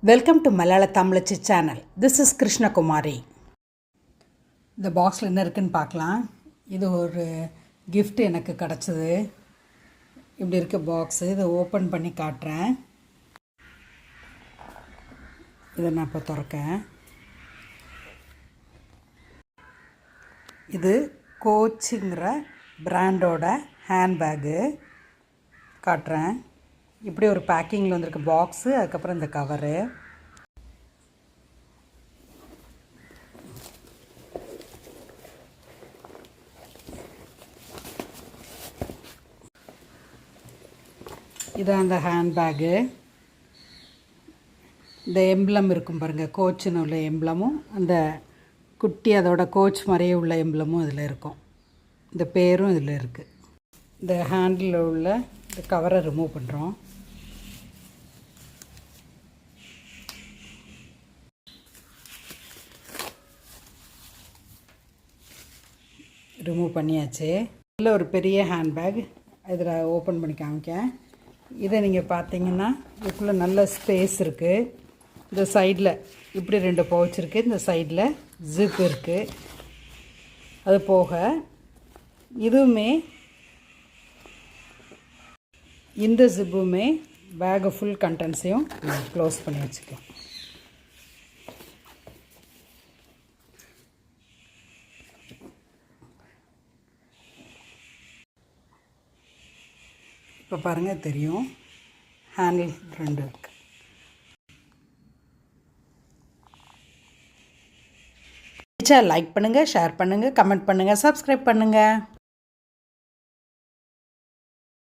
Welcome to மலையாள தமிழச்சி channel. This is Krishnakumari. இந்த பாக்ஸில் என்ன இருக்குதுன்னு பார்க்கலாம். இது ஒரு gift எனக்கு கிடச்சிது. இப்படி இருக்க பாக்ஸு. இதை ஓப்பன் பண்ணி காட்டுறேன். இதை நான் இப்போ திறக்கேன். இது கோச்சுங்கிற பிராண்டோட ஹேண்ட்பேக்கு காட்டுறேன். இப்படி ஒரு பேக்கிங்கில் வந்திருக்கு பாக்ஸு. அதுக்கப்புறம் இந்த கவரு. இதான் அந்த ஹேண்ட்பேக்கு. இந்த எம்ப்ளம் இருக்கும் பாருங்கள், கோச்சுன்னு உள்ள எம்ப்ளமும் அந்த குட்டி அதோட கோச் மாதிரியே உள்ள எம்ப்ளமும் இதில் இருக்கும். இந்த பேரும் இதில் இருக்குது. இந்த ஹேண்டில் உள்ள இந்த கவரை ரிமூவ் பண்ணுறோம். ரிமூவ் பண்ணியாச்சு. நல்ல ஒரு பெரிய ஹேண்ட்பேக். இதில் ஓப்பன் பண்ணி காமிக்கேன். இதை நீங்கள் பார்த்தீங்கன்னா இதுக்குள்ளே நல்ல ஸ்பேஸ் இருக்குது. இந்த சைடில் இப்படி 2 பவுச் இருக்குது. இந்த சைடில் ஜிப் இருக்குது. அது போக இதுவுமே இந்த ஜிப்புமே பேக்கு ஃபுல் கண்டென்ட்ஸையும் க்ளோஸ் பண்ணி வச்சுக்கலாம். இப்போ பாருங்கள் தெரியும், ஹேண்டில் 2 இருக்குது. லைக் பண்ணுங்கள், ஷேர் பண்ணுங்கள், கமெண்ட் பண்ணுங்கள், சப்ஸ்கிரைப் பண்ணுங்கள்.